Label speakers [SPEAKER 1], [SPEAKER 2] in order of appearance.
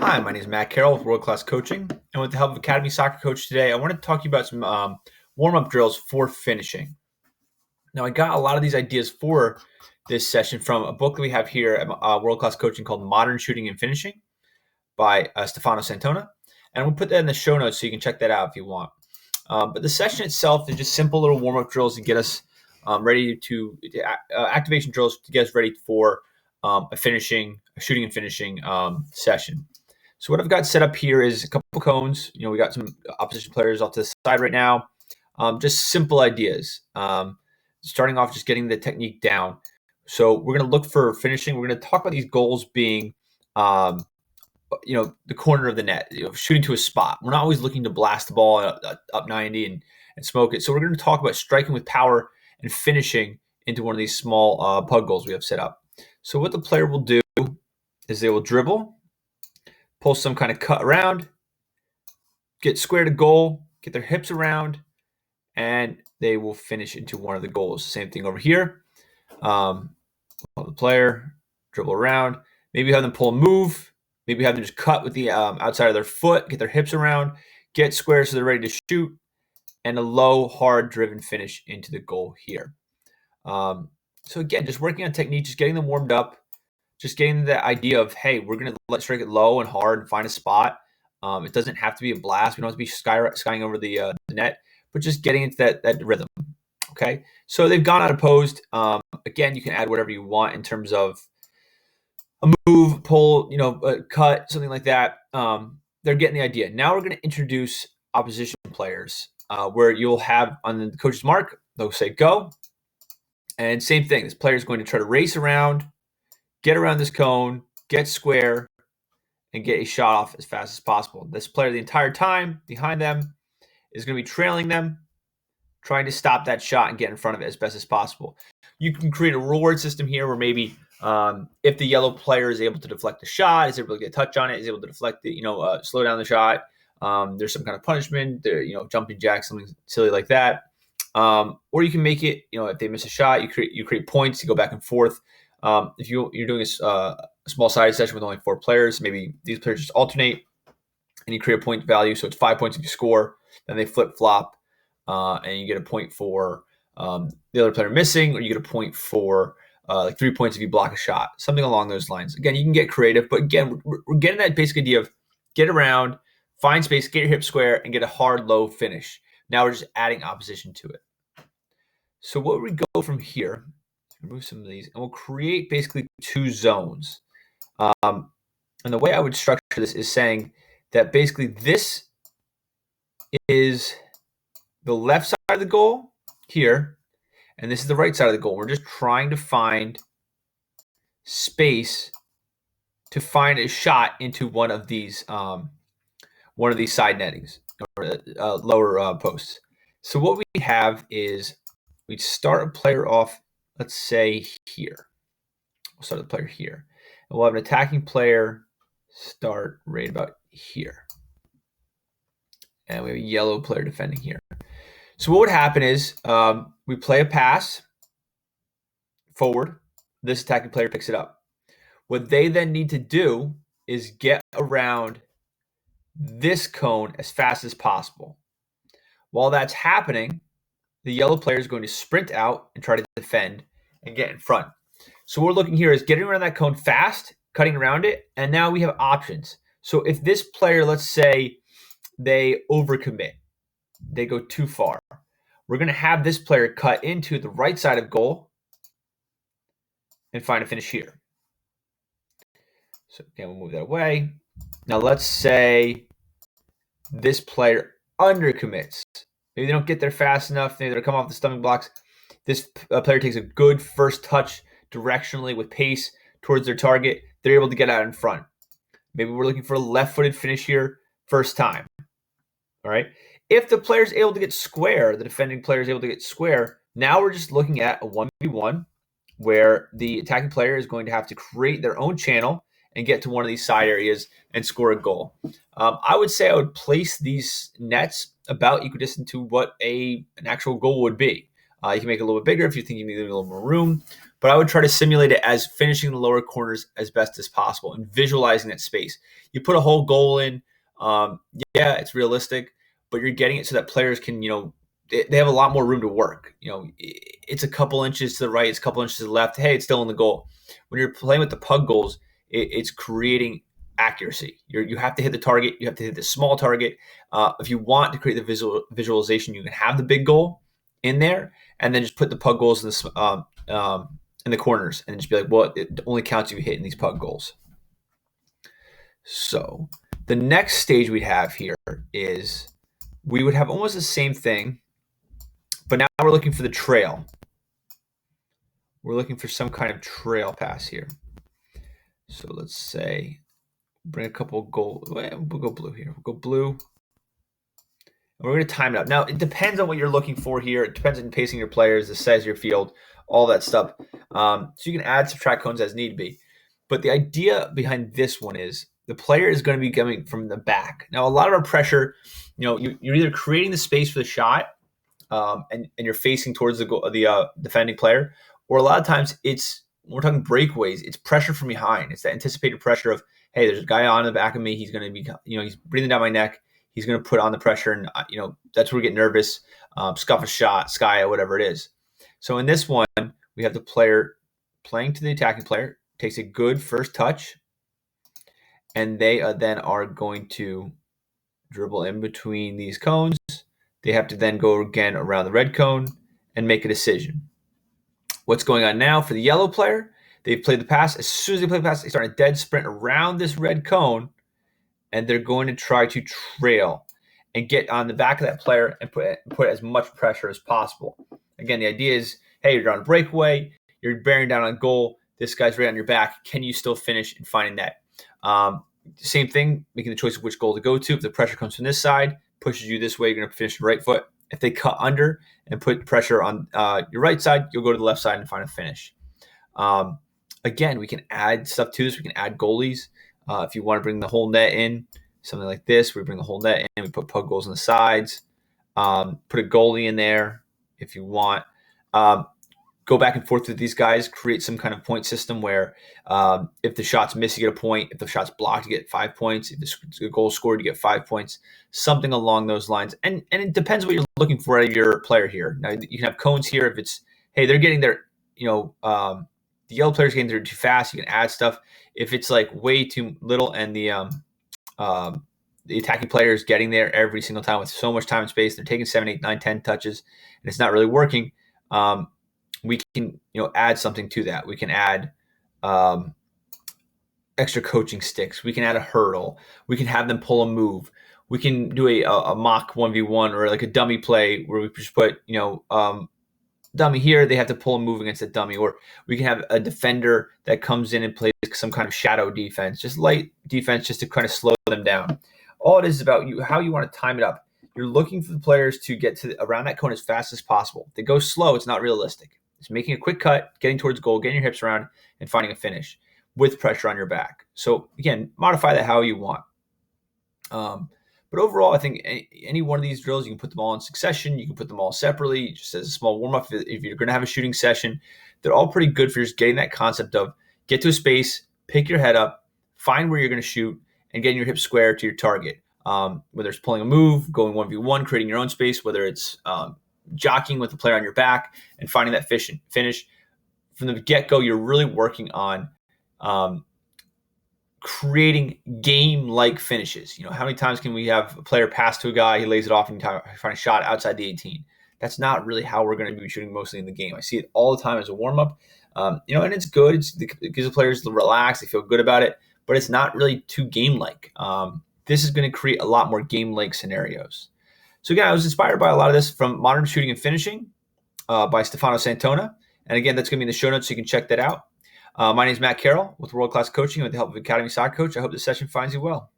[SPEAKER 1] Hi, my name is Matt Carroll with World Class Coaching, and with the help of Academy Soccer Coach today, I want to talk to you about some warm-up drills for finishing. Now, I got a lot of these ideas for this session from a book that we have here at World Class Coaching called Modern Shooting and Finishing by Stefano Santona, and we'll put that in the show notes so you can check that out if you want. But the session itself is just simple little warm-up drills to get us ready to activation drills to get us ready for a shooting and finishing session. So what I've got set up here is a couple cones. We got some opposition players off to the side right now. Just simple ideas. Starting off, just getting the technique down. So we're going to look for finishing. We're going to talk about these goals being, the corner of the net, shooting to a spot. We're not always looking to blast the ball up 90 and smoke it. So we're going to talk about striking with power and finishing into one of these small pug goals we have set up. So what the player will do is they will dribble, pull some kind of cut around, get square to goal, get their hips around, and they will finish into one of the goals. Same thing over here. The player dribble around. Maybe have them pull a move. Maybe have them just cut with the outside of their foot, get their hips around, get square so they're ready to shoot, and a low, hard driven finish into the goal here. So again, just working on technique, just getting them warmed up, just getting the idea of, hey, we're going to strike it low and hard and find a spot. It doesn't have to be a blast. We don't have to be skying over the net, but just getting into that rhythm. Okay, so they've gone out opposed. Again, you can add whatever you want in terms of a move, pull, a cut, something like that. They're getting the idea. Now we're going to introduce opposition players where you'll have on the coach's mark, they'll say go. And same thing, this player is going to try to race around, get around this cone, get square, and get a shot off as fast as possible. This player the entire time behind them is going to be trailing them, trying to stop that shot and get in front of it as best as possible. You can create a reward system here where maybe if the yellow player is able to deflect the shot, is able to get a touch on it, is able to deflect it, slow down the shot, there's some kind of punishment, jumping jack, something silly like that. Or you can make it, if they miss a shot, you create points to go back and forth. If you're doing a small-sided session with only 4 players, maybe these players just alternate, and you create a point value. So it's 5 points if you score. Then they flip-flop, and you get a point for the other player missing, or you get a point for 3 points if you block a shot, something along those lines. Again, you can get creative, but again, we're getting that basic idea of get around, find space, get your hip square, and get a hard, low finish. Now we're just adding opposition to it. So what we go from here, remove some of these, and we'll create basically 2 zones. And the way I would structure this is saying that basically this is the left side of the goal here, and this is the right side of the goal. We're just trying to find space to find a shot into one of these side nettings or lower posts. So what we have is we start a player off, let's say here. We'll start the player here. And we'll have an attacking player start right about here. And we have a yellow player defending here. So what would happen is we play a pass forward. This attacking player picks it up. What they then need to do is get around this cone as fast as possible. While that's happening, the yellow player is going to sprint out and try to defend and get in front. So what we're looking here is getting around that cone fast, cutting around it, and now we have options. So if this player, let's say they overcommit, they go too far, we're going to have this player cut into the right side of goal and find a finish here. So again, we'll move that away. Now let's say this player undercommits. Maybe they don't get there fast enough. Maybe they're coming off the stomach blocks. This player takes a good first touch directionally with pace towards their target. They're able to get out in front. Maybe we're looking for a left-footed finish here first time. All right. If the player is able to get square, the defending player is able to get square, now we're just looking at a 1v1 where the attacking player is going to have to create their own channel and get to one of these side areas and score a goal. I would say I would place these nets about equidistant to what an actual goal would be. You can make it a little bit bigger if you think you need a little more room. but I would try to simulate it as finishing the lower corners as best as possible and visualizing that space. You put a whole goal in, yeah, it's realistic, but you're getting it so that players can, they have a lot more room to work. It's a couple inches to the right, it's a couple inches to the left. Hey, it's still in the goal. When you're playing with the pug goals, it's creating accuracy. You have to hit the target. You have to hit the small target. If you want to create the visualization, you can have the big goal in there, and then just put the pug goals in the corners, and just be like, well, it only counts if you hit in these pug goals. So the next stage we'd have here is we would have almost the same thing, but now we're looking for the trail. We're looking for some kind of trail pass here. So let's say bring a couple gold. We'll go blue here. We'll go blue. And we're going to time it up. Now, it depends on what you're looking for here. It depends on the pacing of your players, the size of your field, all that stuff. So you can add, subtract cones as need be. But the idea behind this one is the player is going to be coming from the back. Now, a lot of our pressure, you're either creating the space for the shot, and you're facing towards the defending player, or a lot of times when we're talking breakaways, it's pressure from behind. It's that anticipated pressure of, hey, there's a guy on the back of me. He's going to be, he's breathing down my neck. He's going to put on the pressure, and that's where we get nervous, scuff a shot, sky, whatever it is. So in this one, we have the player playing to the attacking player, takes a good first touch, and they then are going to dribble in between these cones. They have to then go again around the red cone and make a decision. What's going on now for the yellow player? They've played the pass. As soon as they play the pass, they start a dead sprint around this red cone, and they're going to try to trail and get on the back of that player and put as much pressure as possible. Again, the idea is, hey, you're on a breakaway, you're bearing down on goal, this guy's right on your back. Can you still finish and find a net? Same thing, making the choice of which goal to go to. If the pressure comes from this side, pushes you this way, you're going to finish the right foot. If they cut under and put pressure on your right side, you'll go to the left side and find a finish. Again, we can add stuff to this. We can add goalies. If you want to bring the whole net in, something like this, we bring the whole net in. We put pug goals on the sides. Put a goalie in there if you want. Go back and forth with these guys. Create some kind of point system where if the shot's missed, you get a point. If the shot's blocked, you get 5 points. If the goal scored, you get 5 points. Something along those lines. And it depends what you're looking for out of your player here. Now, you can have cones here if it's, hey, they're getting there, the yellow player's getting there too fast. You can add stuff. If it's like way too little and the attacking player is getting there every single time with so much time and space, they're taking 7, 8, 9, 10 touches, and it's not really working, we can add something to that. We can add extra coaching sticks. We can add a hurdle. We can have them pull a move. We can do a mock 1v1 or like a dummy play where we just put dummy here. They have to pull a move against a dummy. Or we can have a defender that comes in and plays some kind of shadow defense, just light defense, just to kind of slow them down. All it is about how you want to time it up. You're looking for the players to get to around that cone as fast as possible. If they go slow, it's not realistic. It's making a quick cut, getting towards goal, getting your hips around, and finding a finish with pressure on your back. So again, modify that how you want. But overall, I think any one of these drills, you can put them all in succession. You can put them all separately, just as a small warm-up. If you're going to have a shooting session, they're all pretty good for just getting that concept of get to a space, pick your head up, find where you're going to shoot, and getting your hips square to your target. Whether it's pulling a move, going 1v1, creating your own space, whether it's jockeying with the player on your back and finding that finish. From the get-go, you're really working on creating game-like finishes. How many times can we have a player pass to a guy, he lays it off, and find a shot outside the 18? That's not really how we're going to be shooting mostly in the game. I see it all the time as a warm-up, and it's good. It gives the players to relax. They feel good about it, but it's not really too game-like. This is going to create a lot more game-like scenarios. So again, I was inspired by a lot of this from Modern Shooting and Finishing by Stefano Santona. And again, that's going to be in the show notes, so you can check that out. My name is Matt Carroll with World Class Coaching with the help of Academy Soccer Coach. I hope this session finds you well.